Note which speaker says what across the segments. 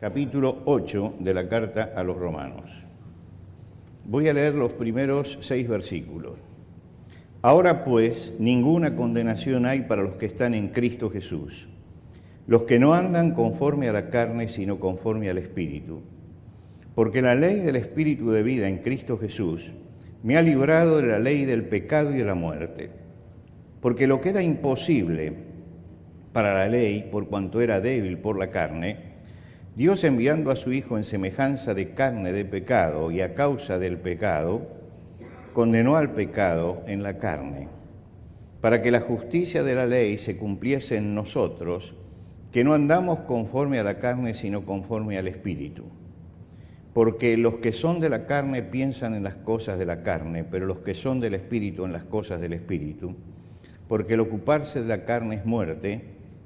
Speaker 1: capítulo 8 de la carta a los Romanos. Voy a leer los primeros 6 versículos. Ahora pues, ninguna condenación hay para los que están en Cristo Jesús, los que no andan conforme a la carne, sino conforme al Espíritu. Porque la ley del Espíritu de vida en Cristo Jesús me ha librado de la ley del pecado y de la muerte. Porque lo que era imposible para la ley, por cuanto era débil por la carne, Dios enviando a su Hijo en semejanza de carne de pecado y a causa del pecado, condenó al pecado en la carne, para que la justicia de la ley se cumpliese en nosotros, que no andamos conforme a la carne, sino conforme al Espíritu. Porque los que son de la carne piensan en las cosas de la carne, pero los que son del Espíritu en las cosas del Espíritu. Porque el ocuparse de la carne es muerte,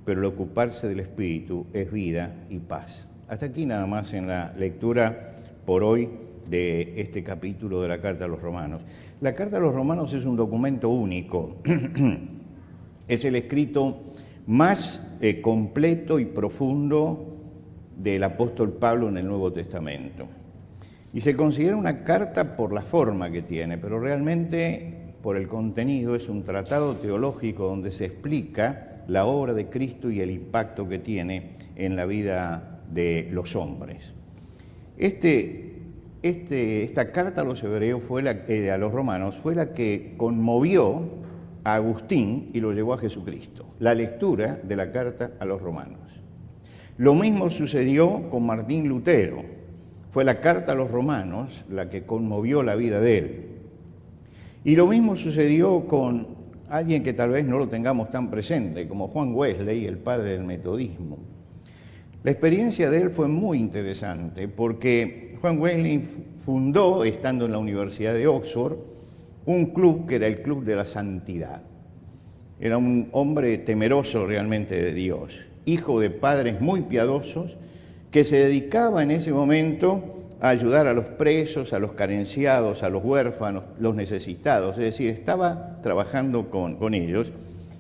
Speaker 1: pero el ocuparse del Espíritu es vida y paz. Hasta aquí nada más en la lectura por hoy de este capítulo de la Carta a los Romanos. La Carta a los Romanos es un documento único. Es el escrito más completo y profundo del apóstol Pablo en el Nuevo Testamento. Y se considera una carta por la forma que tiene, pero realmente por el contenido es un tratado teológico donde se explica la obra de Cristo y el impacto que tiene en la vida de los hombres. Esta carta a los hebreos a los romanos fue la que conmovió a Agustín y lo llevó a Jesucristo, la lectura de la carta a los romanos. Lo mismo sucedió con Martín Lutero. Fue la carta a los romanos la que conmovió la vida de él. Y lo mismo sucedió con alguien que tal vez no lo tengamos tan presente, como Juan Wesley, el padre del metodismo. La experiencia de él fue muy interesante porque Juan Wesley fundó, estando en la Universidad de Oxford, un club que era el Club de la Santidad. Era un hombre temeroso realmente de Dios, hijo de padres muy piadosos, que se dedicaba en ese momento a ayudar a los presos, a los carenciados, a los huérfanos, los necesitados. Es decir, estaba trabajando con ellos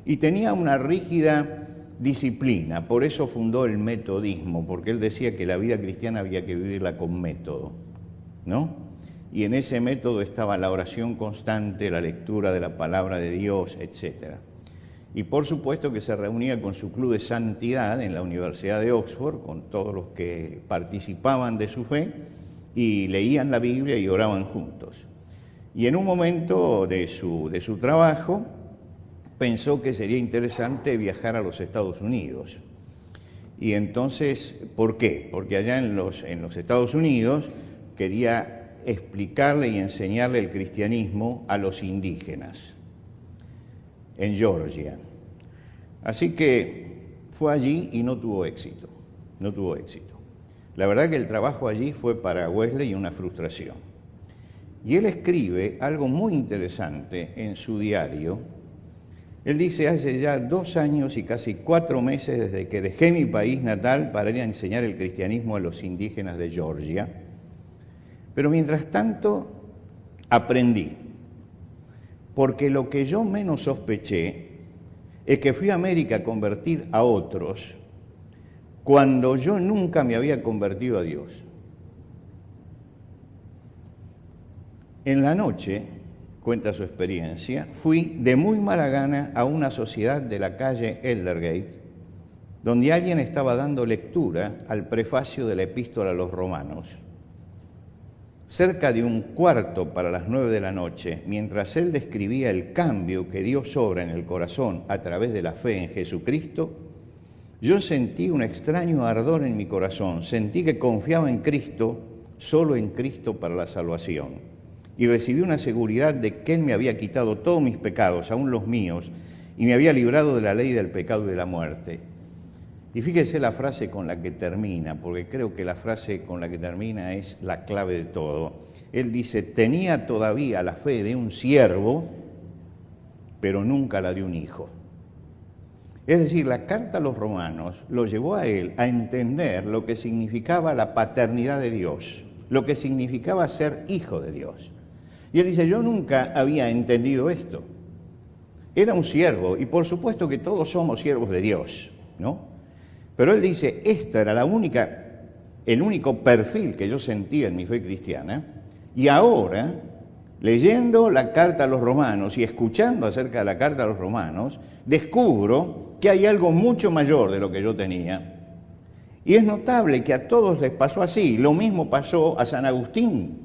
Speaker 1: y tenía una rígida disciplina. Por eso fundó el metodismo, porque él decía que la vida cristiana había que vivirla con método, ¿no? Y en ese método estaba la oración constante, la lectura de la palabra de Dios, etc. Y por supuesto que se reunía con su club de santidad en la Universidad de Oxford, con todos los que participaban de su fe, y leían la Biblia y oraban juntos. Y en un momento de su trabajo, pensó que sería interesante viajar a los Estados Unidos. Y entonces, ¿por qué? Porque allá en los Estados Unidos quería explicarle y enseñarle el cristianismo a los indígenas en Georgia. Así que fue allí y no tuvo éxito. La verdad que el trabajo allí fue para Wesley una frustración. Y él escribe algo muy interesante en su diario. Él dice, hace ya 2 años y casi 4 meses desde que dejé mi país natal para ir a enseñar el cristianismo a los indígenas de Georgia. Pero mientras tanto aprendí, porque lo que yo menos sospeché es que fui a América a convertir a otros cuando yo nunca me había convertido a Dios. En la noche, cuenta su experiencia, fui de muy mala gana a una sociedad de la calle Eldergate, donde alguien estaba dando lectura al prefacio de la Epístola a los Romanos. Cerca de 1:15 para las 9 de la noche, mientras él describía el cambio que Dios obra en el corazón a través de la fe en Jesucristo, yo sentí un extraño ardor en mi corazón, sentí que confiaba en Cristo, solo en Cristo para la salvación, y recibí una seguridad de que Él me había quitado todos mis pecados, aún los míos, y me había librado de la ley del pecado y de la muerte. Y fíjese la frase con la que termina, porque creo que la frase con la que termina es la clave de todo. Él dice, tenía todavía la fe de un siervo, pero nunca la de un hijo. Es decir, la carta a los romanos lo llevó a él a entender lo que significaba la paternidad de Dios, lo que significaba ser hijo de Dios. Y él dice, yo nunca había entendido esto. Era un siervo, y por supuesto que todos somos siervos de Dios, ¿no? Pero él dice, esta era la única el único perfil que yo sentía en mi fe cristiana, y ahora, leyendo la carta a los romanos y escuchando acerca de la carta a los romanos, descubro que hay algo mucho mayor de lo que yo tenía. Y es notable que a todos les pasó así. Lo mismo pasó a San Agustín,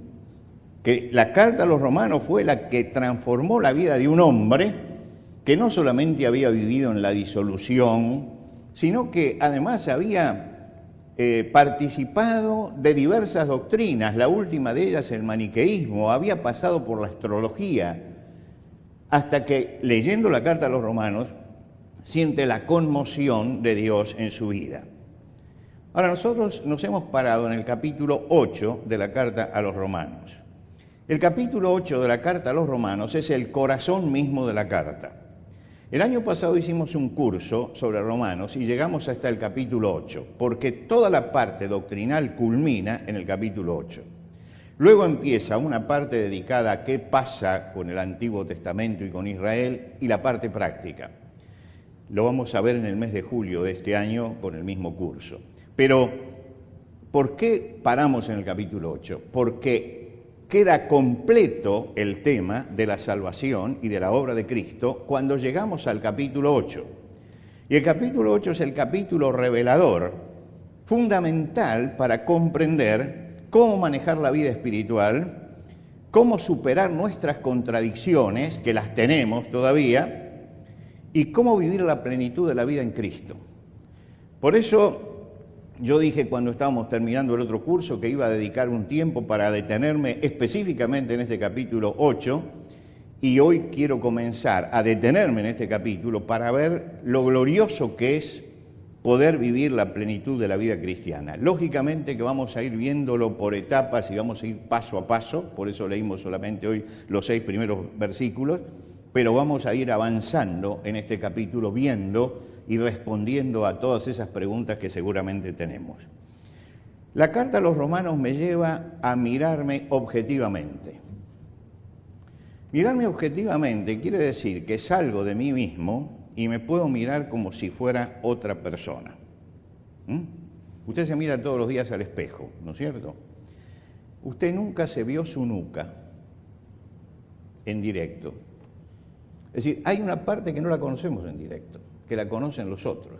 Speaker 1: que la carta a los romanos fue la que transformó la vida de un hombre que no solamente había vivido en la disolución, sino que además había participado de diversas doctrinas, la última de ellas el maniqueísmo, había pasado por la astrología, hasta que leyendo la carta a los romanos siente la conmoción de Dios en su vida. Ahora nosotros nos hemos parado en el capítulo 8 de la carta a los romanos. El capítulo 8 de la carta a los romanos es el corazón mismo de la carta. El año pasado hicimos un curso sobre Romanos y llegamos hasta el capítulo 8, porque toda la parte doctrinal culmina en el capítulo 8. Luego empieza una parte dedicada a qué pasa con el Antiguo Testamento y con Israel y la parte práctica. Lo vamos a ver en el mes de julio de este año con el mismo curso. Pero, ¿por qué paramos en el capítulo 8? Porque queda completo el tema de la salvación y de la obra de Cristo cuando llegamos al capítulo 8. Y el capítulo 8 es el capítulo revelador, fundamental para comprender cómo manejar la vida espiritual, cómo superar nuestras contradicciones, que las tenemos todavía, y cómo vivir la plenitud de la vida en Cristo. Por eso yo dije cuando estábamos terminando el otro curso que iba a dedicar un tiempo para detenerme específicamente en este capítulo 8, y hoy quiero comenzar a detenerme en este capítulo para ver lo glorioso que es poder vivir la plenitud de la vida cristiana. Lógicamente que vamos a ir viéndolo por etapas y vamos a ir paso a paso, por eso leímos solamente hoy los 6 primeros versículos, pero vamos a ir avanzando en este capítulo viendo y respondiendo a todas esas preguntas que seguramente tenemos. La carta a los romanos me lleva a mirarme objetivamente. Mirarme objetivamente quiere decir que salgo de mí mismo y me puedo mirar como si fuera otra persona. Usted se mira todos los días al espejo, ¿no es cierto? Usted nunca se vio su nuca en directo. Es decir, hay una parte que no la conocemos en directo, que la conocen los otros.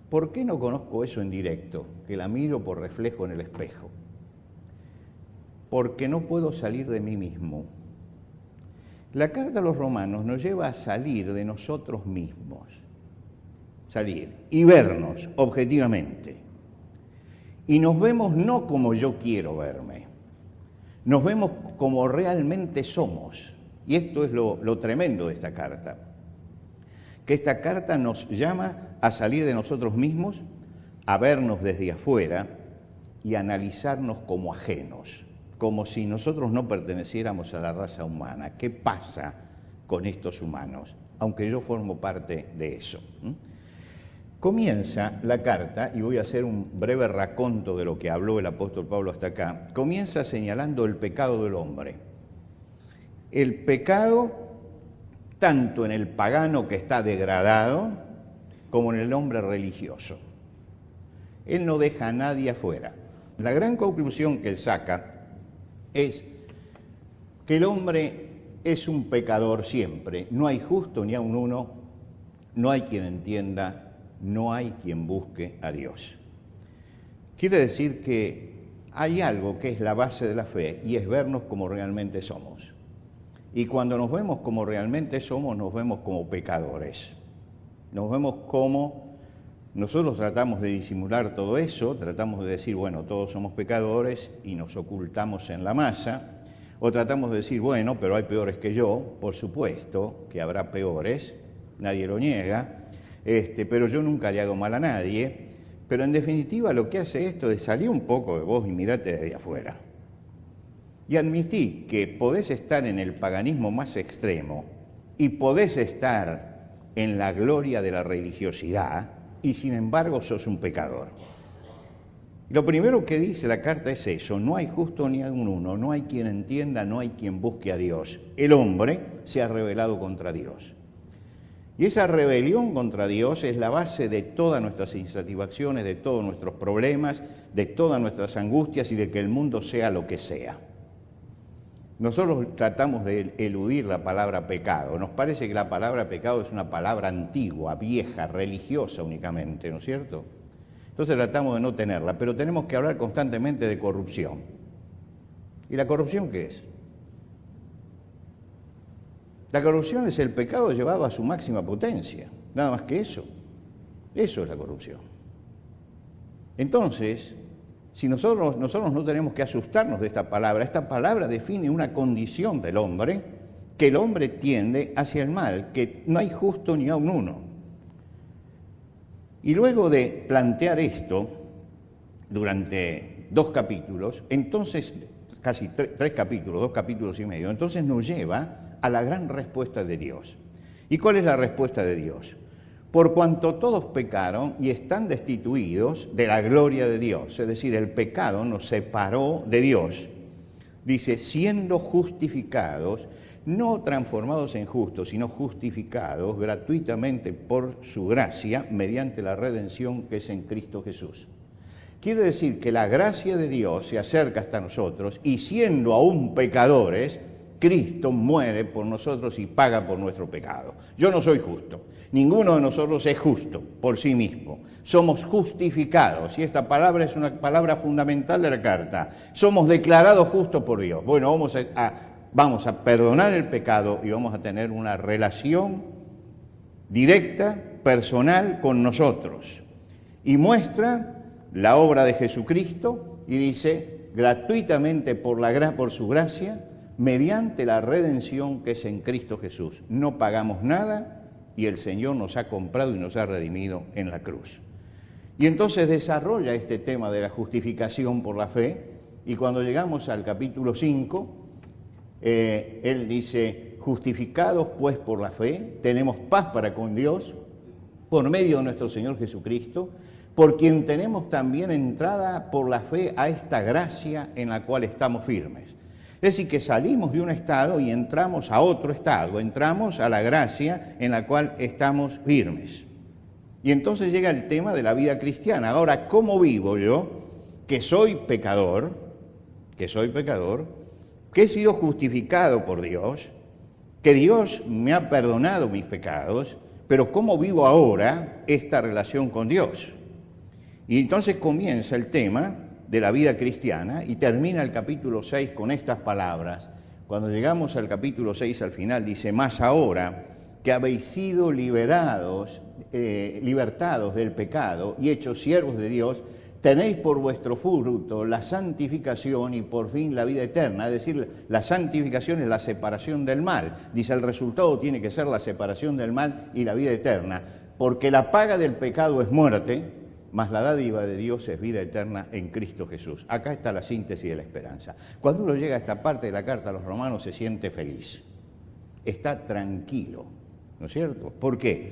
Speaker 1: ¿Por qué no conozco eso en directo? Que la miro por reflejo en el espejo. Porque no puedo salir de mí mismo. La carta a los romanos nos lleva a salir de nosotros mismos. Salir y vernos objetivamente. Y nos vemos no como yo quiero verme. Nos vemos como realmente somos. Y esto es lo tremendo de esta carta. Que esta carta nos llama a salir de nosotros mismos, a vernos desde afuera y a analizarnos como ajenos, como si nosotros no perteneciéramos a la raza humana. ¿Qué pasa con estos humanos? Aunque yo formo parte de eso. Comienza la carta, y voy a hacer un breve raconto de lo que habló el apóstol Pablo hasta acá, comienza señalando el pecado del hombre. El pecado tanto en el pagano que está degradado, como en el hombre religioso. Él no deja a nadie afuera. La gran conclusión que él saca es que el hombre es un pecador siempre. No hay justo ni aun uno, no hay quien entienda, no hay quien busque a Dios. Quiere decir que hay algo que es la base de la fe y es vernos como realmente somos. Y cuando nos vemos como realmente somos, nos vemos como pecadores. Nos vemos como nosotros tratamos de disimular todo eso, tratamos de decir, bueno, todos somos pecadores y nos ocultamos en la masa, o tratamos de decir, bueno, pero hay peores que yo, por supuesto que habrá peores, nadie lo niega, pero yo nunca le hago mal a nadie, pero en definitiva lo que hace esto es salir un poco de vos y mirate desde afuera. Y admití que podés estar en el paganismo más extremo y podés estar en la gloria de la religiosidad y sin embargo sos un pecador. Lo primero que dice la carta es eso, no hay justo ni aun uno, no hay quien entienda, no hay quien busque a Dios. El hombre se ha rebelado contra Dios. Y esa rebelión contra Dios es la base de todas nuestras insatisfacciones, de todos nuestros problemas, de todas nuestras angustias y de que el mundo sea lo que sea. Nosotros tratamos de eludir la palabra pecado. Nos parece que la palabra pecado es una palabra antigua, vieja, religiosa únicamente, ¿no es cierto? Entonces tratamos de no tenerla, pero tenemos que hablar constantemente de corrupción. ¿Y la corrupción qué es? La corrupción es el pecado llevado a su máxima potencia, nada más que eso. Eso es la corrupción. Entonces, si nosotros no tenemos que asustarnos de esta palabra define una condición del hombre, que el hombre tiende hacia el mal, que no hay justo ni aun uno. Y luego de plantear esto durante 2 capítulos, entonces, casi 3 capítulos, 2 capítulos y medio, entonces nos lleva a la gran respuesta de Dios. ¿Y cuál es la respuesta de Dios? Por cuanto todos pecaron y están destituidos de la gloria de Dios, es decir, el pecado nos separó de Dios. Dice, siendo justificados, no transformados en justos, sino justificados gratuitamente por su gracia, mediante la redención que es en Cristo Jesús. Quiere decir que la gracia de Dios se acerca hasta nosotros y siendo aún pecadores, Cristo muere por nosotros y paga por nuestro pecado. Yo no soy justo. Ninguno de nosotros es justo por sí mismo. Somos justificados, y esta palabra es una palabra fundamental de la carta. Somos declarados justos por Dios. Bueno, vamos a perdonar el pecado y vamos a tener una relación directa, personal con nosotros. Y muestra la obra de Jesucristo y dice, gratuitamente por su gracia, mediante la redención que es en Cristo Jesús. No pagamos nada y el Señor nos ha comprado y nos ha redimido en la cruz. Y entonces desarrolla este tema de la justificación por la fe, y cuando llegamos al capítulo 5, él dice, justificados pues por la fe, tenemos paz para con Dios, por medio de nuestro Señor Jesucristo, por quien tenemos también entrada por la fe a esta gracia en la cual estamos firmes. Es decir, que salimos de un estado y entramos a otro estado, entramos a la gracia en la cual estamos firmes. Y entonces llega el tema de la vida cristiana. Ahora, ¿cómo vivo yo, que soy pecador, que he sido justificado por Dios, que Dios me ha perdonado mis pecados, pero cómo vivo ahora esta relación con Dios? Y entonces comienza el tema de la vida cristiana y termina el capítulo 6 con estas palabras. Cuando llegamos al capítulo 6 al final dice, más ahora que habéis sido libertados del pecado y hechos siervos de Dios, tenéis por vuestro fruto la santificación y por fin la vida eterna. Es decir, la santificación es la separación del mal. Dice, el resultado tiene que ser la separación del mal y la vida eterna, porque la paga del pecado es muerte, mas la dádiva de Dios es vida eterna en Cristo Jesús. Acá está la síntesis de la esperanza. Cuando uno llega a esta parte de la carta a los romanos se siente feliz, está tranquilo, ¿no es cierto? ¿Por qué?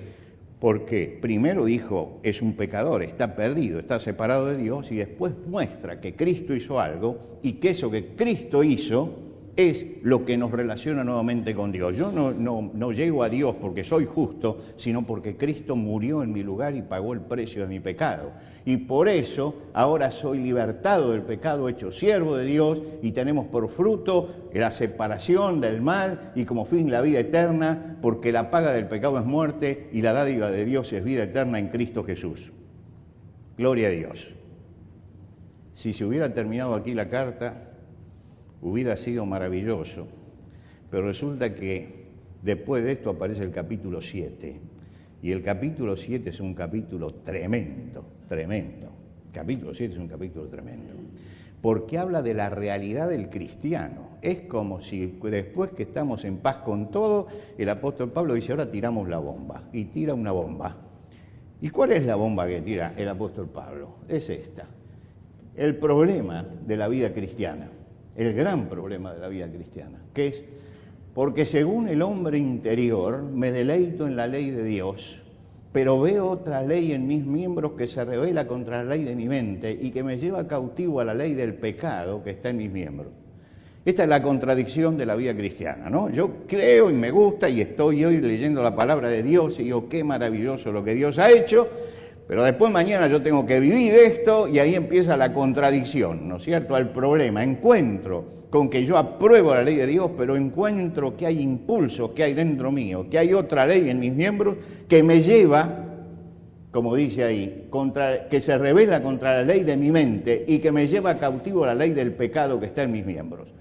Speaker 1: Porque primero dijo, es un pecador, está perdido, está separado de Dios, y después muestra que Cristo hizo algo y que eso que Cristo hizo es lo que nos relaciona nuevamente con Dios. Yo no llego a Dios porque soy justo, sino porque Cristo murió en mi lugar y pagó el precio de mi pecado. Y por eso ahora soy libertado del pecado, hecho siervo de Dios, y tenemos por fruto la separación del mal y como fin la vida eterna, porque la paga del pecado es muerte y la dádiva de Dios es vida eterna en Cristo Jesús. Gloria a Dios. Si se hubiera terminado aquí la carta, hubiera sido maravilloso, pero resulta que después de esto aparece el capítulo 7, y el capítulo 7 es un capítulo tremendo. El capítulo 7 es un capítulo tremendo, porque habla de la realidad del cristiano. Es como si después que estamos en paz con todo, el apóstol Pablo dice, ahora tiramos la bomba, y tira una bomba. ¿Y cuál es la bomba que tira el apóstol Pablo? Es esta, el problema de la vida cristiana. El gran problema de la vida cristiana, que es, porque según el hombre interior me deleito en la ley de Dios, pero veo otra ley en mis miembros que se revela contra la ley de mi mente y que me lleva cautivo a la ley del pecado que está en mis miembros. Esta es la contradicción de la vida cristiana, ¿no? Yo creo y me gusta y estoy hoy leyendo la palabra de Dios y digo, qué maravilloso lo que Dios ha hecho, pero después mañana yo tengo que vivir esto y ahí empieza la contradicción, ¿no es cierto? El problema, encuentro con que yo apruebo la ley de Dios, pero encuentro que hay impulsos que hay dentro mío, que hay otra ley en mis miembros que me lleva, como dice ahí, que se revela contra la ley de mi mente y que me lleva cautivo a la ley del pecado que está en mis miembros.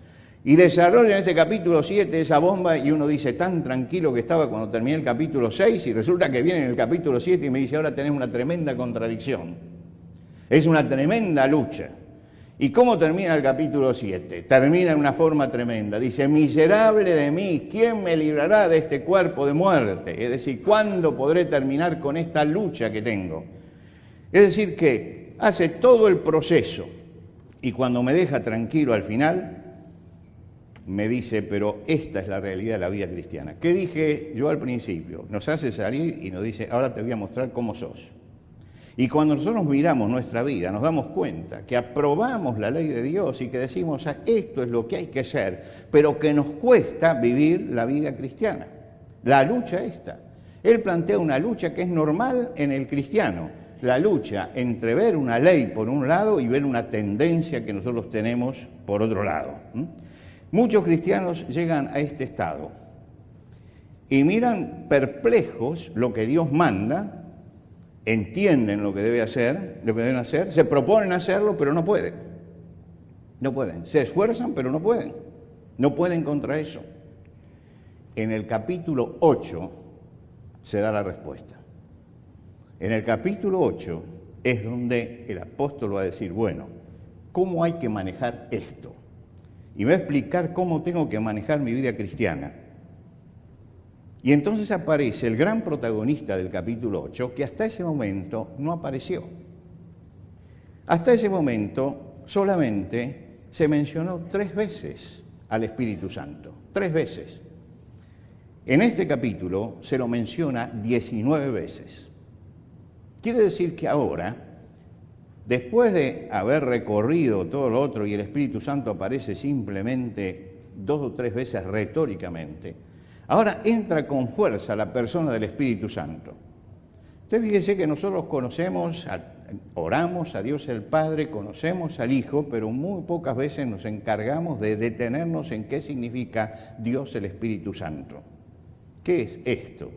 Speaker 1: Y desarrolla en este capítulo 7 esa bomba y uno dice, tan tranquilo que estaba cuando terminé el capítulo 6 y resulta que viene en el capítulo 7 y me dice, ahora tenés una tremenda contradicción. Es una tremenda lucha. ¿Y cómo termina el capítulo 7? Termina en una forma tremenda. Dice, miserable de mí, ¿quién me librará de este cuerpo de muerte? Es decir, ¿cuándo podré terminar con esta lucha que tengo? Es decir, que hace todo el proceso y cuando me deja tranquilo al final, me dice, pero esta es la realidad de la vida cristiana. ¿Qué dije yo al principio? Nos hace salir y nos dice, ahora te voy a mostrar cómo sos. Y cuando nosotros miramos nuestra vida, nos damos cuenta que aprobamos la ley de Dios y que decimos, esto es lo que hay que hacer, pero que nos cuesta vivir la vida cristiana. La lucha esta. Él plantea una lucha que es normal en el cristiano. La lucha entre ver una ley por un lado y ver una tendencia que nosotros tenemos por otro lado. Muchos cristianos llegan a este estado y miran perplejos lo que Dios manda, entienden lo que deben hacer, se proponen hacerlo, pero no pueden. No pueden. Se esfuerzan, pero no pueden. No pueden contra eso. En el capítulo 8 se da la respuesta. En el capítulo 8 es donde el apóstol va a decir, bueno, ¿cómo hay que manejar esto? Y va a explicar cómo tengo que manejar mi vida cristiana. Y entonces aparece el gran protagonista del capítulo 8, que hasta ese momento no apareció. Hasta ese momento solamente se mencionó 3 veces al Espíritu Santo, 3 veces. En este capítulo se lo menciona 19 veces. Quiere decir que ahora, después de haber recorrido todo lo otro y el Espíritu Santo aparece simplemente 2 o 3 veces retóricamente, ahora entra con fuerza la persona del Espíritu Santo. Usted fíjese que nosotros oramos a Dios el Padre, conocemos al Hijo, pero muy pocas veces nos encargamos de detenernos en qué significa Dios el Espíritu Santo. ¿Qué es esto?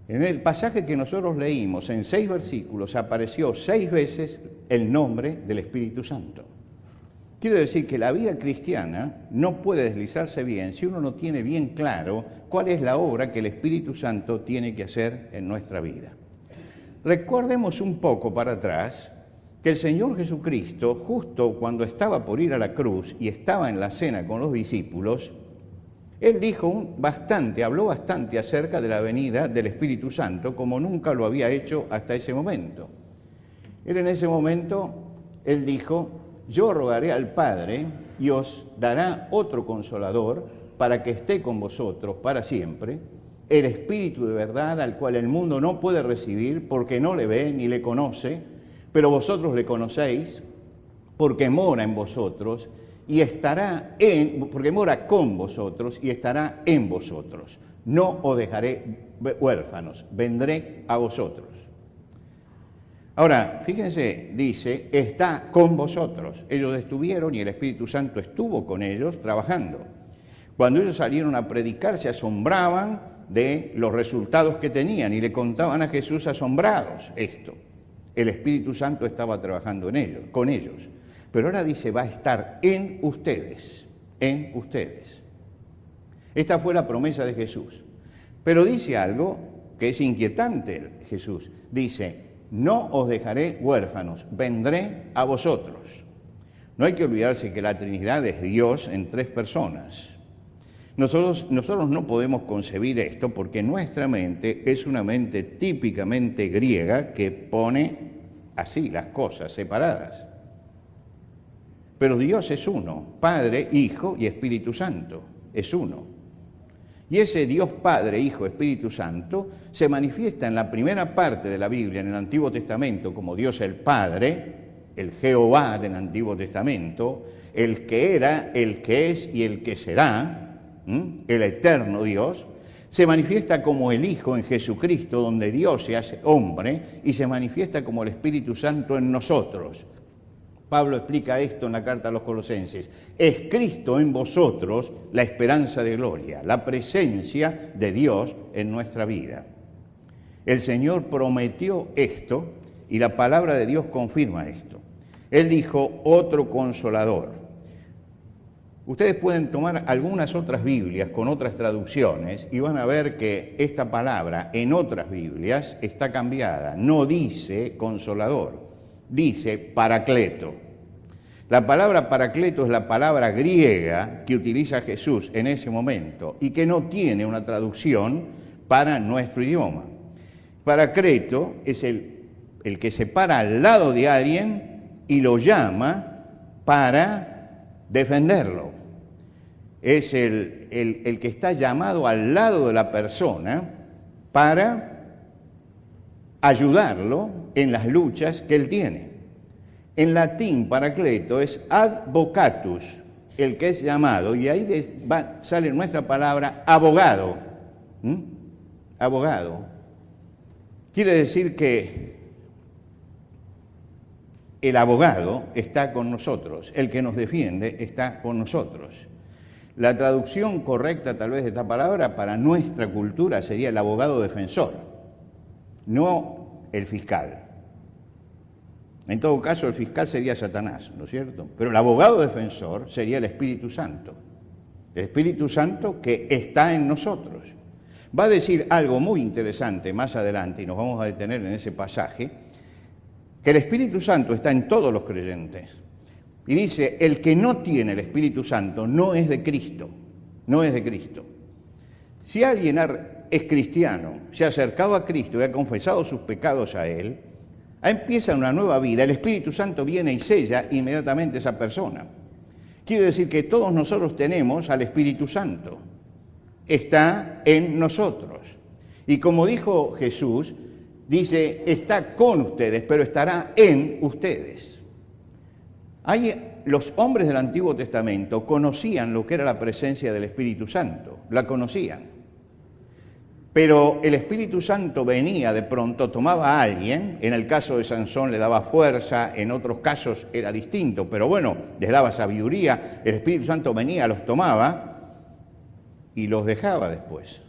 Speaker 1: En el pasaje que nosotros leímos, en 6 versículos, apareció 6 veces el nombre del Espíritu Santo. Quiero decir que la vida cristiana no puede deslizarse bien si uno no tiene bien claro cuál es la obra que el Espíritu Santo tiene que hacer en nuestra vida. Recordemos un poco para atrás que el Señor Jesucristo, justo cuando estaba por ir a la cruz y estaba en la cena con los discípulos, Él habló bastante acerca de la venida del Espíritu Santo, como nunca lo había hecho hasta ese momento. En ese momento, Él dijo, yo rogaré al Padre y os dará otro Consolador para que esté con vosotros para siempre, el Espíritu de verdad al cual el mundo no puede recibir porque no le ve ni le conoce, pero vosotros le conocéis porque mora en vosotros y porque mora con vosotros y estará en vosotros. No os dejaré huérfanos, vendré a vosotros. Ahora, fíjense, dice, está con vosotros. Ellos estuvieron y el Espíritu Santo estuvo con ellos trabajando. Cuando ellos salieron a predicar, se asombraban de los resultados que tenían y le contaban a Jesús asombrados esto. El Espíritu Santo estaba trabajando con ellos. Pero ahora dice, va a estar en ustedes, en ustedes. Esta fue la promesa de Jesús. Pero dice algo que es inquietante Jesús. Dice, no os dejaré huérfanos, vendré a vosotros. No hay que olvidarse que la Trinidad es Dios en 3 personas. Nosotros no podemos concebir esto porque nuestra mente es una mente típicamente griega que pone así las cosas separadas. Pero Dios es uno, Padre, Hijo y Espíritu Santo, es uno. Y ese Dios Padre, Hijo, Espíritu Santo se manifiesta en la primera parte de la Biblia, en el Antiguo Testamento, como Dios el Padre, el Jehová del Antiguo Testamento, el que era, el que es y el que será, el eterno Dios, se manifiesta como el Hijo en Jesucristo, donde Dios se hace hombre, y se manifiesta como el Espíritu Santo en nosotros. Pablo explica esto en la carta a los Colosenses. Es Cristo en vosotros la esperanza de gloria, la presencia de Dios en nuestra vida. El Señor prometió esto y la palabra de Dios confirma esto. Él dijo, otro consolador. Ustedes pueden tomar algunas otras Biblias con otras traducciones y van a ver que esta palabra en otras Biblias está cambiada. No dice consolador, dice paracleto. La palabra paracleto es la palabra griega que utiliza Jesús en ese momento y que no tiene una traducción para nuestro idioma. Paracleto es el que se para al lado de alguien y lo llama para defenderlo. Es el que está llamado al lado de la persona para ayudarlo en las luchas que él tiene. En latín, paracleto es advocatus, el que es llamado, y ahí sale nuestra palabra abogado. Abogado. Quiere decir que el abogado está con nosotros, el que nos defiende está con nosotros. La traducción correcta tal vez de esta palabra para nuestra cultura sería el abogado defensor, no el fiscal. En todo caso, el fiscal sería Satanás, ¿no es cierto? Pero el abogado defensor sería el Espíritu Santo. El Espíritu Santo que está en nosotros. Va a decir algo muy interesante más adelante, y nos vamos a detener en ese pasaje, que el Espíritu Santo está en todos los creyentes. Y dice, el que no tiene el Espíritu Santo no es de Cristo, no es de Cristo. Si alguien es cristiano, se ha acercado a Cristo y ha confesado sus pecados a Él, empieza una nueva vida, el Espíritu Santo viene y sella inmediatamente a esa persona. Quiere decir que todos nosotros tenemos al Espíritu Santo, está en nosotros. Y como dijo Jesús, dice, está con ustedes, pero estará en ustedes. Los hombres del Antiguo Testamento conocían lo que era la presencia del Espíritu Santo, la conocían. Pero el Espíritu Santo venía de pronto, tomaba a alguien, en el caso de Sansón le daba fuerza, en otros casos era distinto, pero bueno, les daba sabiduría, el Espíritu Santo venía, los tomaba y los dejaba después.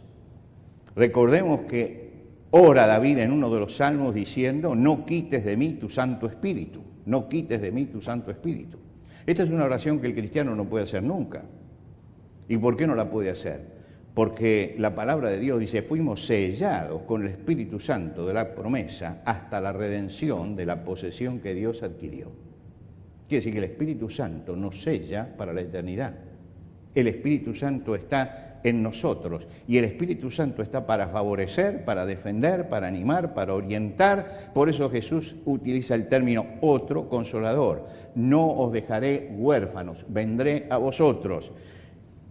Speaker 1: Recordemos que ora David en uno de los salmos diciendo, no quites de mí tu Santo Espíritu, no quites de mí tu Santo Espíritu. Esta es una oración que el cristiano no puede hacer nunca. ¿Y por qué no la puede hacer? Porque la palabra de Dios dice, fuimos sellados con el Espíritu Santo de la promesa hasta la redención de la posesión que Dios adquirió. Quiere decir que el Espíritu Santo nos sella para la eternidad. El Espíritu Santo está en nosotros y el Espíritu Santo está para favorecer, para defender, para animar, para orientar. Por eso Jesús utiliza el término otro consolador. No os dejaré huérfanos, vendré a vosotros.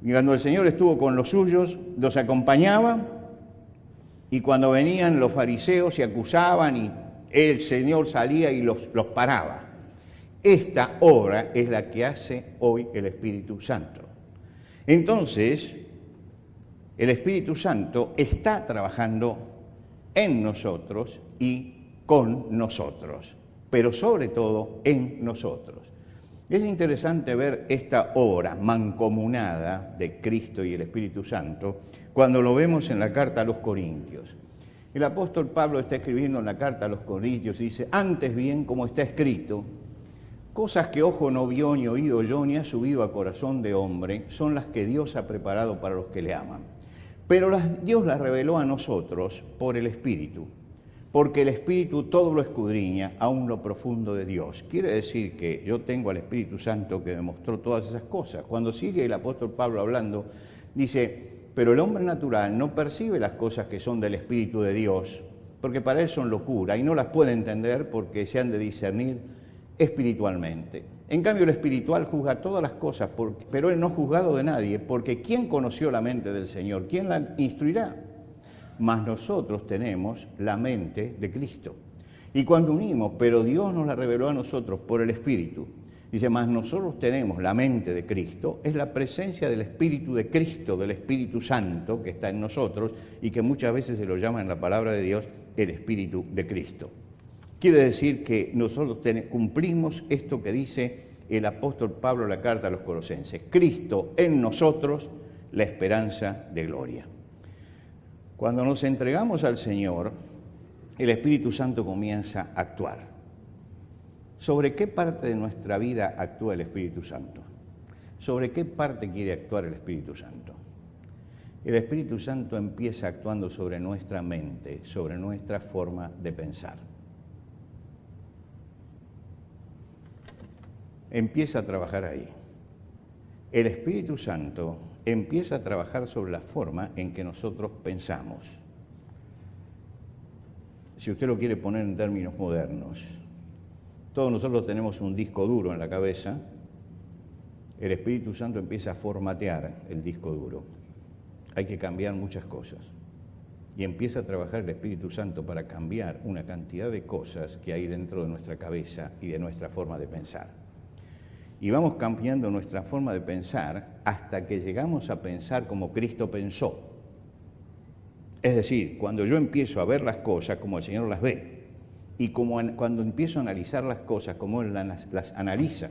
Speaker 1: Y cuando el Señor estuvo con los suyos, los acompañaba, y cuando venían los fariseos se acusaban y el Señor salía y los paraba. Esta obra es la que hace hoy el Espíritu Santo. Entonces, el Espíritu Santo está trabajando en nosotros y con nosotros, pero sobre todo en nosotros. Es interesante ver esta obra mancomunada de Cristo y el Espíritu Santo cuando lo vemos en la carta a los Corintios. El apóstol Pablo está escribiendo en la carta a los Corintios y dice, antes bien, como está escrito, cosas que ojo no vio, ni oído oyó, ni ha subido a corazón de hombre, son las que Dios ha preparado para los que le aman. Pero Dios las reveló a nosotros por el Espíritu, porque el Espíritu todo lo escudriña, aún lo profundo de Dios. Quiere decir que yo tengo al Espíritu Santo que me mostró todas esas cosas. Cuando sigue el apóstol Pablo hablando, dice, pero el hombre natural no percibe las cosas que son del Espíritu de Dios, porque para él son locura, y no las puede entender porque se han de discernir espiritualmente. En cambio, el espiritual juzga todas las cosas, pero él no es juzgado de nadie, porque ¿quién conoció la mente del Señor? ¿Quién la instruirá? Mas nosotros tenemos la mente de Cristo. Y cuando unimos, pero Dios nos la reveló a nosotros por el Espíritu, dice, más nosotros tenemos la mente de Cristo, es la presencia del Espíritu de Cristo, del Espíritu Santo que está en nosotros y que muchas veces se lo llama en la palabra de Dios el Espíritu de Cristo. Quiere decir que nosotros cumplimos esto que dice el apóstol Pablo en la carta a los Colosenses, Cristo en nosotros, la esperanza de gloria. Cuando nos entregamos al Señor, el Espíritu Santo comienza a actuar. ¿Sobre qué parte de nuestra vida actúa el Espíritu Santo? ¿Sobre qué parte quiere actuar el Espíritu Santo? El Espíritu Santo empieza actuando sobre nuestra mente, sobre nuestra forma de pensar. Empieza a trabajar ahí. El Espíritu Santo empieza a trabajar sobre la forma en que nosotros pensamos. Si usted lo quiere poner en términos modernos, todos nosotros tenemos un disco duro en la cabeza, el Espíritu Santo empieza a formatear el disco duro. Hay que cambiar muchas cosas. Y empieza a trabajar el Espíritu Santo para cambiar una cantidad de cosas que hay dentro de nuestra cabeza y de nuestra forma de pensar. Y vamos cambiando nuestra forma de pensar hasta que llegamos a pensar como Cristo pensó. Es decir, cuando yo empiezo a ver las cosas como el Señor las ve, y cuando empiezo a analizar las cosas como Él las analiza.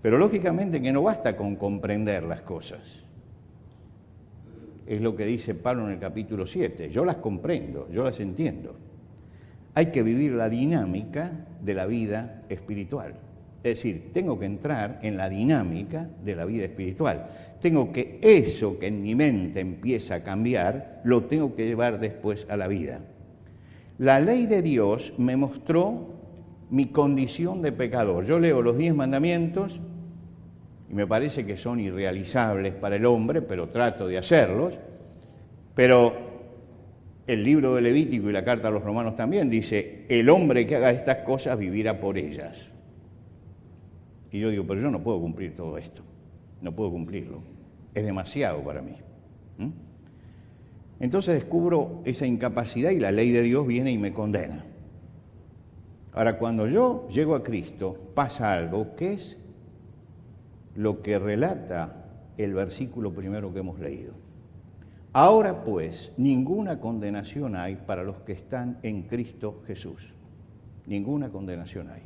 Speaker 1: Pero lógicamente que no basta con comprender las cosas. Es lo que dice Pablo en el capítulo 7. Yo las comprendo, yo las entiendo. Hay que vivir la dinámica de la vida espiritual. Es decir, tengo que entrar en la dinámica de la vida espiritual. Tengo que eso que en mi mente empieza a cambiar, lo tengo que llevar después a la vida. La ley de Dios me mostró mi condición de pecador. Yo leo los 10 mandamientos y me parece que son irrealizables para el hombre, pero trato de hacerlos. Pero el libro de Levítico y la carta a los Romanos también dice, el hombre que haga estas cosas vivirá por ellas. Y yo digo, pero yo no puedo cumplir todo esto, no puedo cumplirlo, es demasiado para mí. Entonces descubro esa incapacidad y la ley de Dios viene y me condena. Ahora, cuando yo llego a Cristo, pasa algo que es lo que relata el versículo primero que hemos leído. Ahora pues, ninguna condenación hay para los que están en Cristo Jesús. Ninguna condenación hay.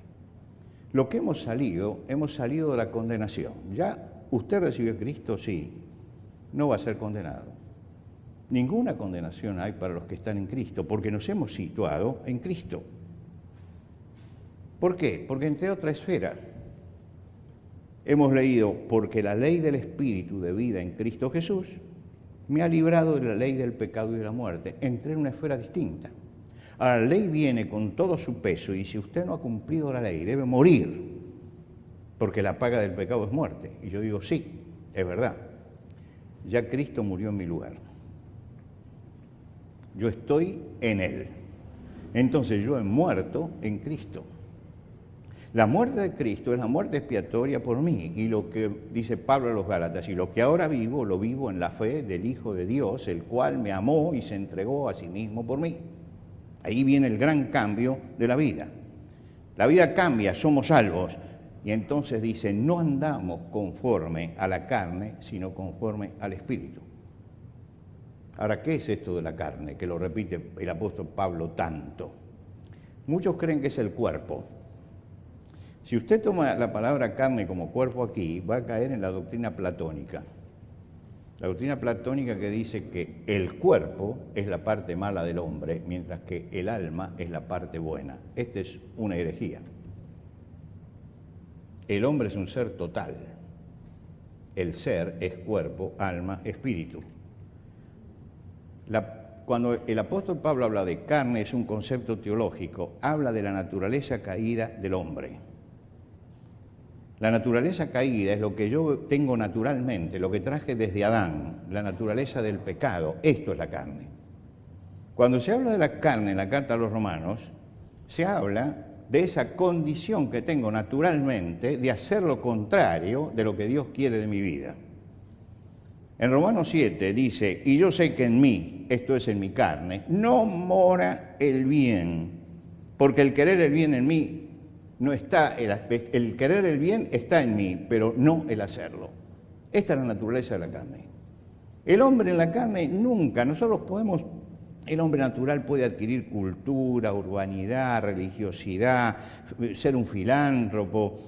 Speaker 1: Lo que hemos salido de la condenación. Ya usted recibió a Cristo, sí, no va a ser condenado. Ninguna condenación hay para los que están en Cristo, porque nos hemos situado en Cristo. ¿Por qué? Porque entre otra esfera hemos leído, porque la ley del Espíritu de vida en Cristo Jesús me ha librado de la ley del pecado y de la muerte. Entré en una esfera distinta. Ahora, la ley viene con todo su peso y si usted no ha cumplido la ley, debe morir, porque la paga del pecado es muerte. Y yo digo, sí, es verdad. Ya Cristo murió en mi lugar. Yo estoy en Él. Entonces yo he muerto en Cristo. La muerte de Cristo es la muerte expiatoria por mí. Y lo que dice Pablo a los Gálatas, y lo que ahora vivo, lo vivo en la fe del Hijo de Dios, el cual me amó y se entregó a sí mismo por mí. Ahí viene el gran cambio de la vida. La vida cambia, somos salvos. Y entonces dice, no andamos conforme a la carne, sino conforme al Espíritu. Ahora, ¿qué es esto de la carne? Que lo repite el apóstol Pablo tanto. Muchos creen que es el cuerpo. Si usted toma la palabra carne como cuerpo aquí, va a caer en la doctrina platónica. La doctrina platónica que dice que el cuerpo es la parte mala del hombre, mientras que el alma es la parte buena. Esta es una herejía. El hombre es un ser total. El ser es cuerpo, alma, espíritu. Cuando el apóstol Pablo habla de carne, es un concepto teológico, habla de la naturaleza caída del hombre. La naturaleza caída es lo que yo tengo naturalmente, lo que traje desde Adán, la naturaleza del pecado. Esto es la carne. Cuando se habla de la carne en la carta a los Romanos, se habla de esa condición que tengo naturalmente de hacer lo contrario de lo que Dios quiere de mi vida. En Romanos 7 dice, y yo sé que en mí, esto es en mi carne, no mora el bien, Porque el querer el bien en mí no está, el querer el bien está en mí, pero no el hacerlo. Esta es la naturaleza de la carne. El hombre en la carne nunca, el hombre natural puede adquirir cultura, urbanidad, religiosidad, ser un filántropo,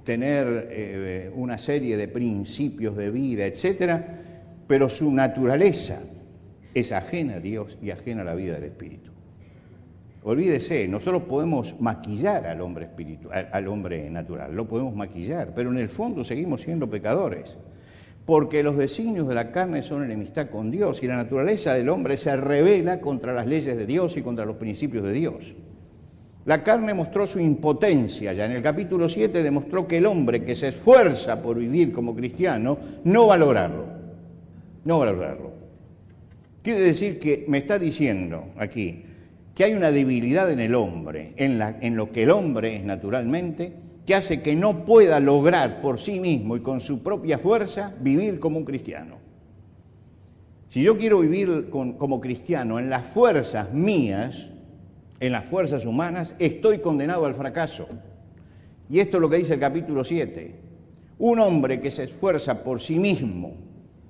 Speaker 1: tener una serie de principios de vida, etcétera, pero su naturaleza es ajena a Dios y ajena a la vida del espíritu. Olvídese, nosotros podemos maquillar al hombre espiritual, al hombre natural, lo podemos maquillar, pero en el fondo seguimos siendo pecadores, porque los designios de la carne son enemistad con Dios y la naturaleza del hombre se rebela contra las leyes de Dios y contra los principios de Dios. La carne mostró su impotencia, ya en el capítulo 7 demostró que el hombre que se esfuerza por vivir como cristiano no va a lograrlo, no va a lograrlo. Quiere decir que me está diciendo aquí que hay una debilidad en el hombre, en lo que el hombre es naturalmente, que hace que no pueda lograr por sí mismo y con su propia fuerza vivir como un cristiano. Si yo quiero vivir como cristiano en las fuerzas mías, en las fuerzas humanas, estoy condenado al fracaso. Y esto es lo que dice el capítulo 7. Un hombre que se esfuerza por sí mismo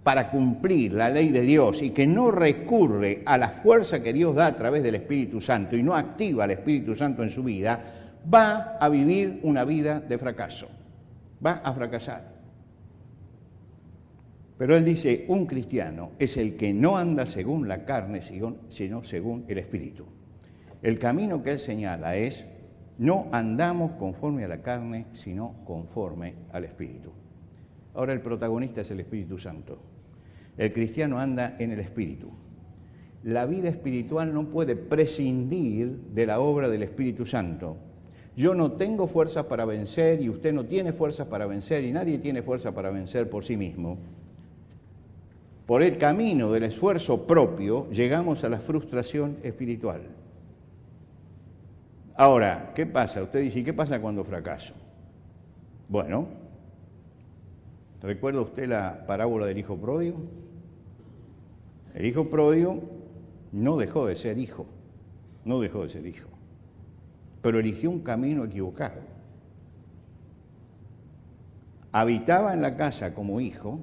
Speaker 1: para cumplir la ley de Dios y que no recurre a la fuerza que Dios da a través del Espíritu Santo y no activa al Espíritu Santo en su vida, va a vivir una vida de fracaso, va a fracasar. Pero él dice, un cristiano es el que no anda según la carne, sino según el Espíritu. El camino que él señala es, no andamos conforme a la carne, sino conforme al Espíritu. Ahora el protagonista es el Espíritu Santo. El cristiano anda en el Espíritu. La vida espiritual no puede prescindir de la obra del Espíritu Santo. Yo no tengo fuerzas para vencer y usted no tiene fuerzas para vencer y nadie tiene fuerza para vencer por sí mismo. Por el camino del esfuerzo propio llegamos a la frustración espiritual. Ahora, ¿qué pasa? Usted dice, ¿y qué pasa cuando fracaso? Bueno, ¿recuerda usted la parábola del hijo pródigo? El hijo pródigo no dejó de ser hijo, pero eligió un camino equivocado. Habitaba en la casa como hijo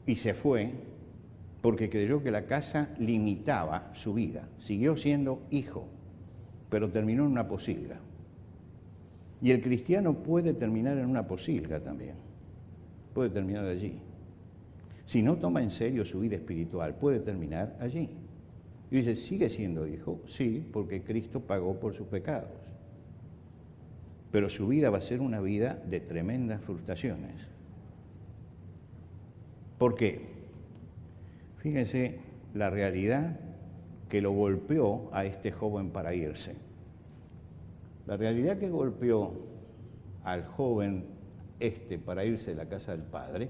Speaker 1: y se fue porque creyó que la casa limitaba su vida. Siguió siendo hijo, pero terminó en una posilga. Y el cristiano puede terminar en una posilga también, puede terminar allí. Si no toma en serio su vida espiritual, puede terminar allí. Y dice, ¿sigue siendo hijo? Sí, porque Cristo pagó por sus pecados. Pero su vida va a ser una vida de tremendas frustraciones. ¿Por qué? Fíjense la realidad que lo golpeó a este joven para irse. La realidad que golpeó al joven para irse de la casa del padre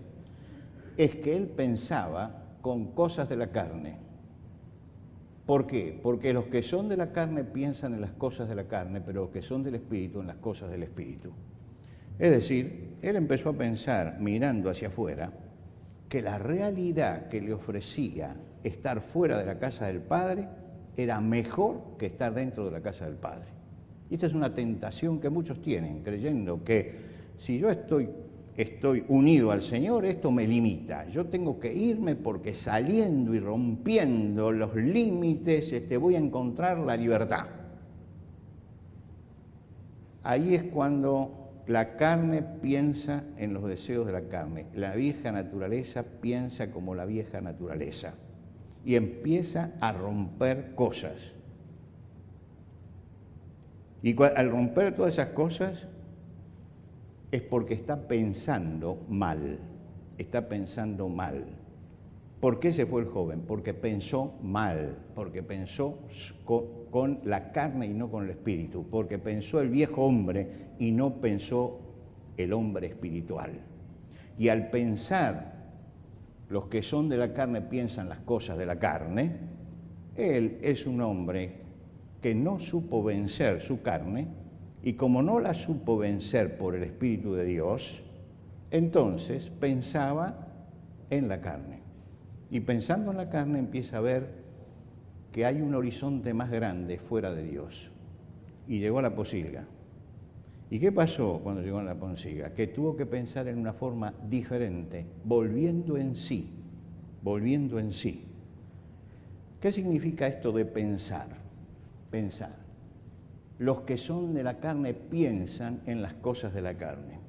Speaker 1: es que él pensaba con cosas de la carne. ¿Por qué? Porque los que son de la carne piensan en las cosas de la carne, pero los que son del Espíritu en las cosas del Espíritu. Es decir, él empezó a pensar, mirando hacia afuera, que la realidad que le ofrecía estar fuera de la casa del Padre era mejor que estar dentro de la casa del Padre. Y esta es una tentación que muchos tienen, creyendo que si yo estoy unido al Señor, esto me limita. Yo tengo que irme porque saliendo y rompiendo los límites voy a encontrar la libertad. Ahí es cuando la carne piensa en los deseos de la carne. La vieja naturaleza piensa como la vieja naturaleza y empieza a romper cosas. Y al romper todas esas cosas es porque está pensando mal. ¿Por qué se fue el joven? Porque pensó mal, porque pensó con la carne y no con el espíritu, porque pensó el viejo hombre y no pensó el hombre espiritual. Y al pensar, los que son de la carne piensan las cosas de la carne, él es un hombre que no supo vencer su carne, y como no la supo vencer por el Espíritu de Dios, entonces pensaba en la carne. Y pensando en la carne empieza a ver que hay un horizonte más grande fuera de Dios. Y llegó a la posilga. ¿Y qué pasó cuando llegó a la posilga? Que tuvo que pensar en una forma diferente, volviendo en sí. ¿Qué significa esto de pensar? Pensar. Los que son de la carne piensan en las cosas de la carne.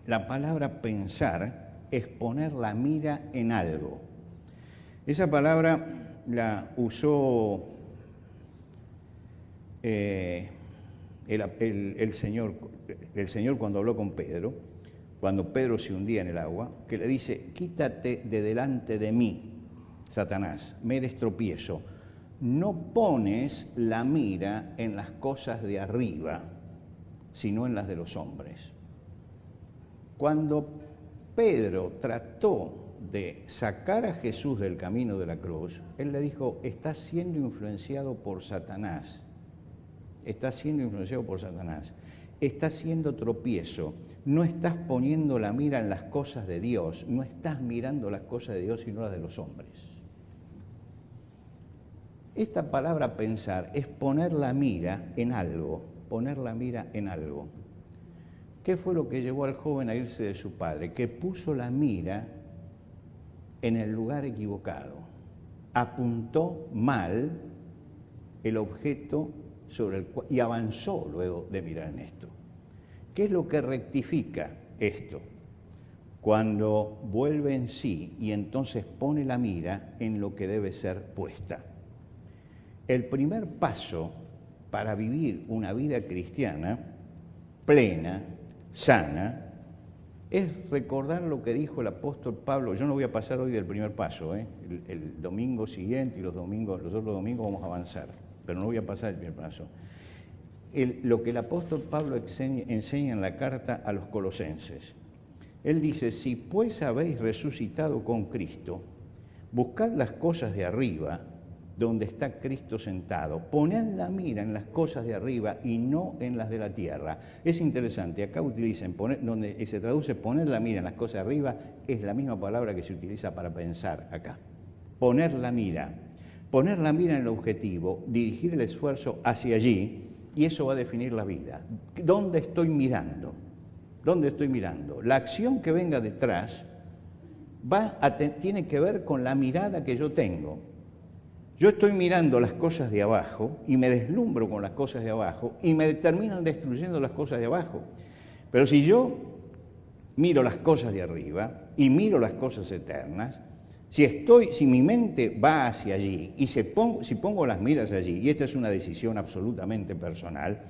Speaker 1: La palabra pensar es poner la mira en algo. Esa palabra la usó el Señor cuando habló con Pedro, cuando Pedro se hundía en el agua, que le dice: quítate de delante de mí, Satanás, me eres tropiezo. No pones la mira en las cosas de arriba, sino en las de los hombres. Cuando Pedro trató de sacar a Jesús del camino de la cruz, él le dijo: estás siendo influenciado por Satanás. Estás siendo influenciado por Satanás. Estás siendo tropiezo. No estás poniendo la mira en las cosas de Dios. No estás mirando las cosas de Dios, sino las de los hombres. Esta palabra pensar es poner la mira en algo. Poner la mira en algo. ¿Qué fue lo que llevó al joven a irse de su padre? Que puso la mira en el lugar equivocado. Apuntó mal el objeto sobre el cual, y avanzó luego de mirar en esto. ¿Qué es lo que rectifica esto? Cuando vuelve en sí y entonces pone la mira en lo que debe ser puesta. El primer paso para vivir una vida cristiana plena, sana, es recordar lo que dijo el apóstol Pablo. Yo no voy a pasar hoy del primer paso, el domingo siguiente y los otros domingos vamos a avanzar, pero no voy a pasar el primer paso. Lo que el apóstol Pablo enseña en la carta a los colosenses. Él dice: si pues habéis resucitado con Cristo, buscad las cosas de arriba, donde está Cristo sentado. Poned la mira en las cosas de arriba y no en las de la tierra. Es interesante, acá utilizan, donde se traduce poner la mira en las cosas de arriba, es la misma palabra que se utiliza para pensar acá. Poner la mira en el objetivo, dirigir el esfuerzo hacia allí, y eso va a definir la vida. ¿Dónde estoy mirando? ¿Dónde estoy mirando? La acción que venga detrás tiene que ver con la mirada que yo tengo. Yo estoy mirando las cosas de abajo y me deslumbro con las cosas de abajo y me terminan destruyendo las cosas de abajo. Pero si yo miro las cosas de arriba y miro las cosas eternas, si mi mente va hacia allí y si pongo las miras allí, y esta es una decisión absolutamente personal,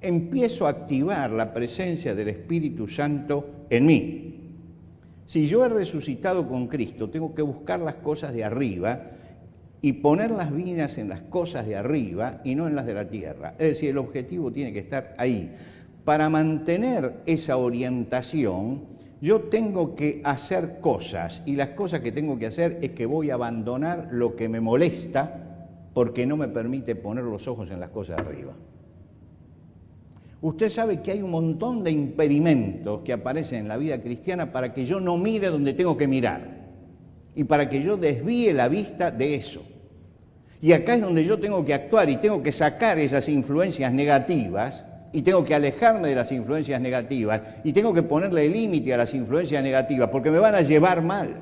Speaker 1: empiezo a activar la presencia del Espíritu Santo en mí. Si yo he resucitado con Cristo, tengo que buscar las cosas de arriba y poner las miras en las cosas de arriba y no en las de la tierra. Es decir, el objetivo tiene que estar ahí. Para mantener esa orientación, yo tengo que hacer cosas, y las cosas que tengo que hacer es que voy a abandonar lo que me molesta porque no me permite poner los ojos en las cosas de arriba. Usted sabe que hay un montón de impedimentos que aparecen en la vida cristiana para que yo no mire donde tengo que mirar y para que yo desvíe la vista de eso. Y acá es donde yo tengo que actuar y tengo que sacar esas influencias negativas y tengo que alejarme de las influencias negativas y tengo que ponerle límite a las influencias negativas porque me van a llevar mal.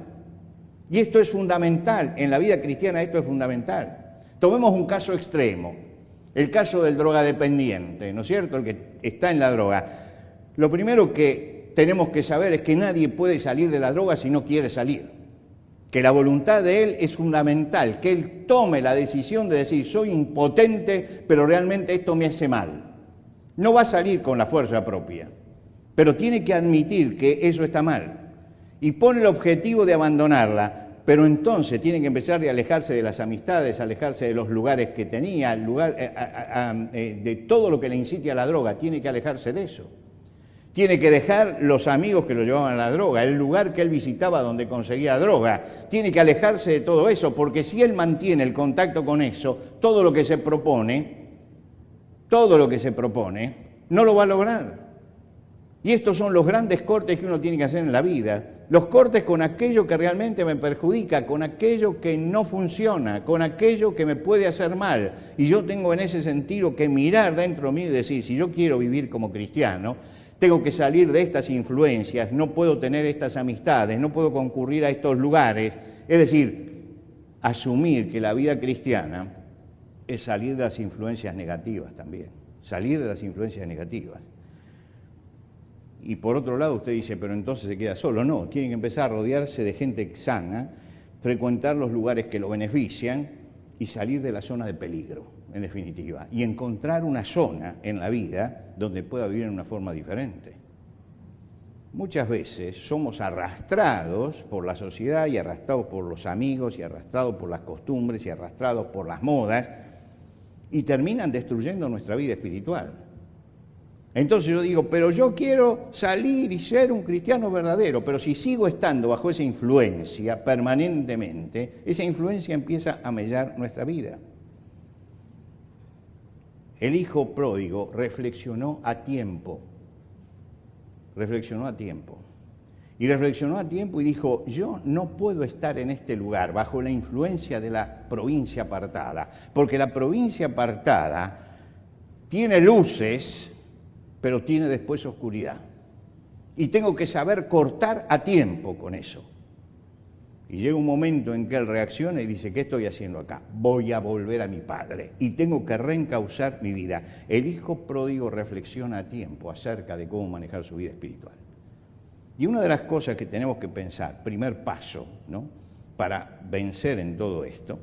Speaker 1: Y esto es fundamental, en la vida cristiana esto es fundamental. Tomemos un caso extremo, el caso del drogadependiente, ¿no es cierto?, el que está en la droga. Lo primero que tenemos que saber es que nadie puede salir de la droga si no quiere salir. Que la voluntad de él es fundamental, que él tome la decisión de decir: soy impotente, pero realmente esto me hace mal. No va a salir con la fuerza propia, pero tiene que admitir que eso está mal y pone el objetivo de abandonarla, pero entonces tiene que empezar a alejarse de las amistades, alejarse de los lugares que tenía, de todo lo que le incite a la droga, tiene que alejarse de eso. Tiene que dejar los amigos que lo llevaban a la droga, el lugar que él visitaba donde conseguía droga. Tiene que alejarse de todo eso, porque si él mantiene el contacto con eso, todo lo que se propone, no lo va a lograr. Y estos son los grandes cortes que uno tiene que hacer en la vida. Los cortes con aquello que realmente me perjudica, con aquello que no funciona, con aquello que me puede hacer mal. Y yo tengo en ese sentido que mirar dentro de mí y decir, si yo quiero vivir como cristiano, tengo que salir de estas influencias, no puedo tener estas amistades, no puedo concurrir a estos lugares. Es decir, asumir que la vida cristiana es salir de las influencias negativas también, salir de las influencias negativas. Y por otro lado usted dice, pero entonces se queda solo. No, tiene que empezar a rodearse de gente sana, frecuentar los lugares que lo benefician y salir de la zona de peligro, en definitiva. Y encontrar una zona en la vida donde pueda vivir en una forma diferente. Muchas veces somos arrastrados por la sociedad y arrastrados por los amigos y arrastrados por las costumbres y arrastrados por las modas y terminan destruyendo nuestra vida espiritual. Entonces yo digo, pero yo quiero salir y ser un cristiano verdadero, pero si sigo estando bajo esa influencia permanentemente, esa influencia empieza a mellar nuestra vida. El hijo pródigo reflexionó a tiempo, y reflexionó a tiempo y dijo, yo no puedo estar en este lugar bajo la influencia de la provincia apartada, porque la provincia apartada tiene luces, pero tiene después oscuridad. Y tengo que saber cortar a tiempo con eso. Y llega un momento en que él reacciona y dice, ¿qué estoy haciendo acá? Voy a volver a mi padre y tengo que reencauzar mi vida. El hijo pródigo reflexiona a tiempo acerca de cómo manejar su vida espiritual. Y una de las cosas que tenemos que pensar, primer paso, ¿no?, para vencer en todo esto,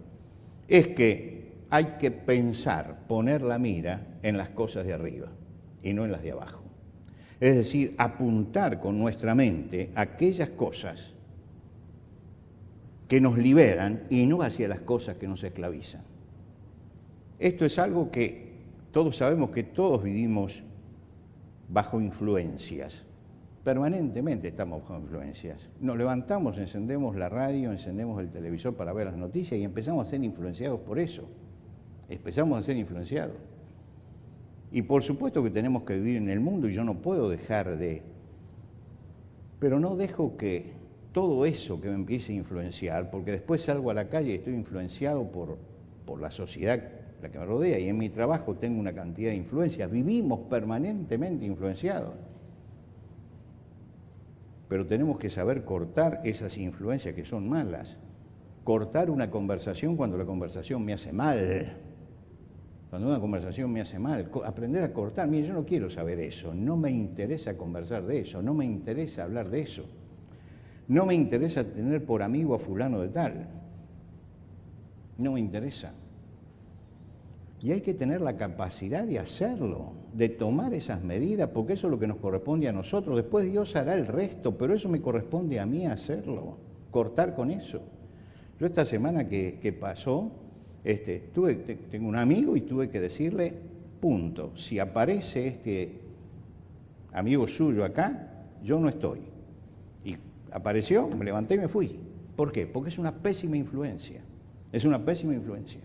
Speaker 1: es que hay que pensar, poner la mira en las cosas de arriba y no en las de abajo. Es decir, apuntar con nuestra mente aquellas cosas que nos liberan y no hacia las cosas que nos esclavizan. Esto es algo que todos sabemos que todos vivimos bajo influencias. Permanentemente estamos bajo influencias. Nos levantamos, encendemos la radio, encendemos el televisor para ver las noticias y empezamos a ser influenciados por eso. Empezamos a ser influenciados. Y por supuesto que tenemos que vivir en el mundo y yo no puedo dejar de... Pero no dejo que todo eso que me empiece a influenciar, porque después salgo a la calle y estoy influenciado por la sociedad la que me rodea y en mi trabajo tengo una cantidad de influencias. Vivimos permanentemente influenciados. Pero tenemos que saber cortar esas influencias que son malas. Cortar una conversación cuando la conversación me hace mal. Cuando una conversación me hace mal, aprender a cortar. Mire, yo no quiero saber eso, no me interesa conversar de eso, no me interesa hablar de eso. No me interesa tener por amigo a fulano de tal. No me interesa. Y hay que tener la capacidad de hacerlo, de tomar esas medidas, porque eso es lo que nos corresponde a nosotros. Después Dios hará el resto, pero eso me corresponde a mí hacerlo, cortar con eso. Yo esta semana que pasó, tengo un amigo y tuve que decirle, punto, si aparece este amigo suyo acá, yo no estoy. Y apareció, me levanté y me fui. ¿Por qué? Porque es una pésima influencia. Es una pésima influencia.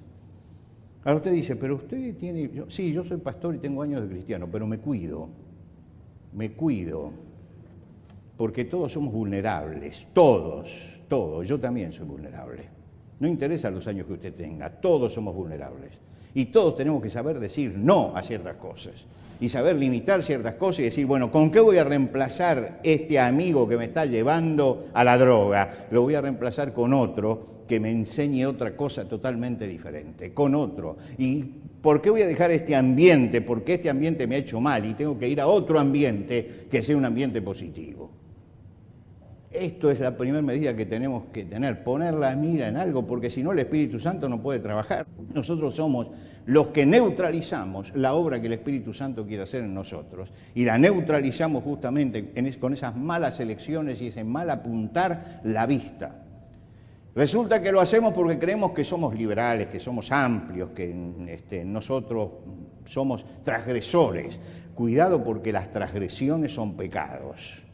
Speaker 1: Ahora usted dice, pero usted tiene... Sí, yo soy pastor y tengo años de cristiano, pero me cuido, porque todos somos vulnerables, todos, yo también soy vulnerable. No interesa los años que usted tenga, todos somos vulnerables. Y todos tenemos que saber decir no a ciertas cosas. Y saber limitar ciertas cosas y decir, bueno, ¿con qué voy a reemplazar este amigo que me está llevando a la droga? Lo voy a reemplazar con otro que me enseñe otra cosa totalmente diferente, con otro. ¿Y por qué voy a dejar este ambiente? Porque este ambiente me ha hecho mal y tengo que ir a otro ambiente que sea un ambiente positivo. Esto es la primera medida que tenemos que tener, poner la mira en algo, porque si no el Espíritu Santo no puede trabajar. Nosotros somos los que neutralizamos la obra que el Espíritu Santo quiere hacer en nosotros, y la neutralizamos justamente con esas malas elecciones y ese mal apuntar la vista. Resulta que lo hacemos porque creemos que somos liberales, que somos amplios, que nosotros somos transgresores. Cuidado, porque las transgresiones son pecados.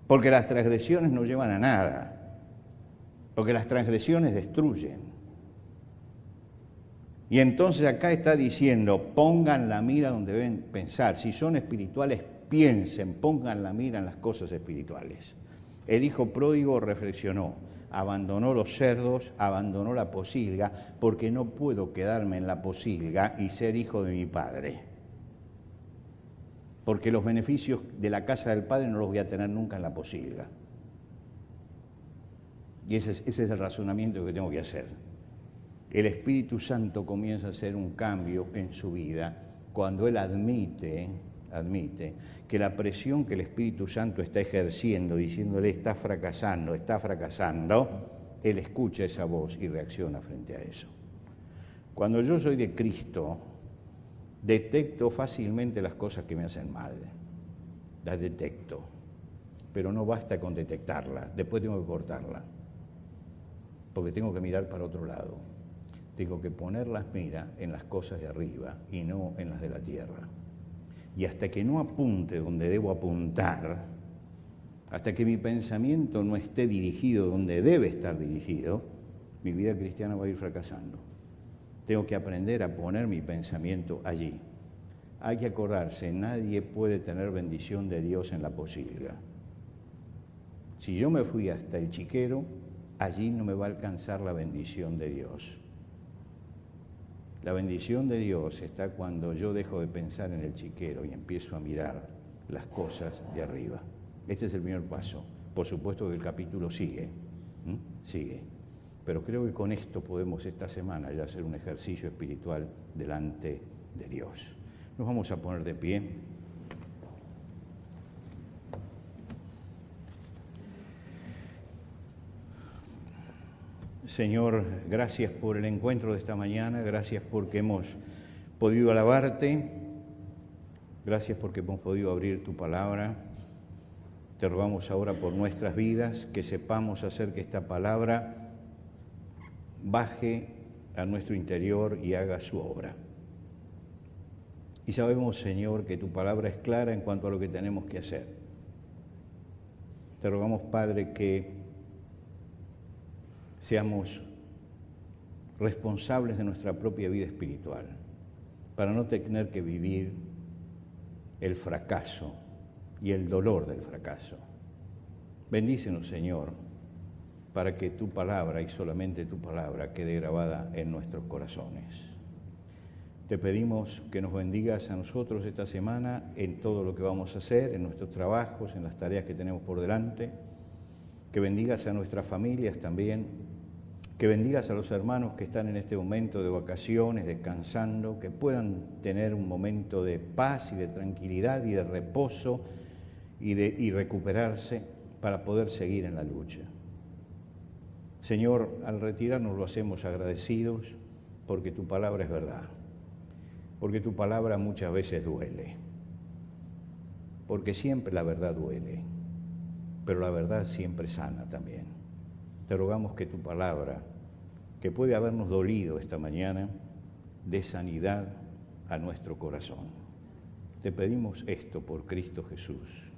Speaker 1: Porque las transgresiones no llevan a nada, porque las transgresiones destruyen. Y entonces acá está diciendo, pongan la mira donde deben pensar. Si son espirituales, piensen, pongan la mira en las cosas espirituales. El hijo pródigo reflexionó, abandonó los cerdos, abandonó la posilga, porque no puedo quedarme en la posilga y ser hijo de mi padre. Porque los beneficios de la casa del padre no los voy a tener nunca en la posilga. Y ese es el razonamiento que tengo que hacer. El Espíritu Santo comienza a hacer un cambio en su vida cuando él admite que la presión que el Espíritu Santo está ejerciendo, diciéndole está fracasando, él escucha esa voz y reacciona frente a eso. Cuando yo soy de Cristo, detecto fácilmente las cosas que me hacen mal, las detecto, pero no basta con detectarlas, después tengo que cortarlas, porque tengo que mirar para otro lado, tengo que poner las miras en las cosas de arriba y no en las de la tierra. Y hasta que no apunte donde debo apuntar, hasta que mi pensamiento no esté dirigido donde debe estar dirigido, mi vida cristiana va a ir fracasando. Tengo que aprender a poner mi pensamiento allí. Hay que acordarse, nadie puede tener bendición de Dios en la posilga. Si yo me fui hasta el chiquero, allí no me va a alcanzar la bendición de Dios. La bendición de Dios está cuando yo dejo de pensar en el chiquero y empiezo a mirar las cosas de arriba. Este es el primer paso. Por supuesto que el capítulo sigue, pero creo que con esto podemos esta semana ya hacer un ejercicio espiritual delante de Dios. Nos vamos a poner de pie. Señor, gracias por el encuentro de esta mañana, gracias porque hemos podido alabarte, gracias porque hemos podido abrir tu palabra. Te rogamos ahora por nuestras vidas, que sepamos hacer que esta palabra baje a nuestro interior y haga su obra. Y sabemos, Señor, que tu palabra es clara en cuanto a lo que tenemos que hacer. Te rogamos, Padre, que seamos responsables de nuestra propia vida espiritual, para no tener que vivir el fracaso y el dolor del fracaso. Bendícenos, Señor, para que tu palabra y solamente tu palabra quede grabada en nuestros corazones. Te pedimos que nos bendigas a nosotros esta semana en todo lo que vamos a hacer, en nuestros trabajos, en las tareas que tenemos por delante, que bendigas a nuestras familias también, que bendigas a los hermanos que están en este momento de vacaciones, descansando, que puedan tener un momento de paz y de tranquilidad y de reposo y recuperarse para poder seguir en la lucha. Señor, al retirarnos lo hacemos agradecidos porque tu palabra es verdad, porque tu palabra muchas veces duele, porque siempre la verdad duele, pero la verdad siempre sana también. Te rogamos que tu palabra, que puede habernos dolido esta mañana, dé sanidad a nuestro corazón. Te pedimos esto por Cristo Jesús.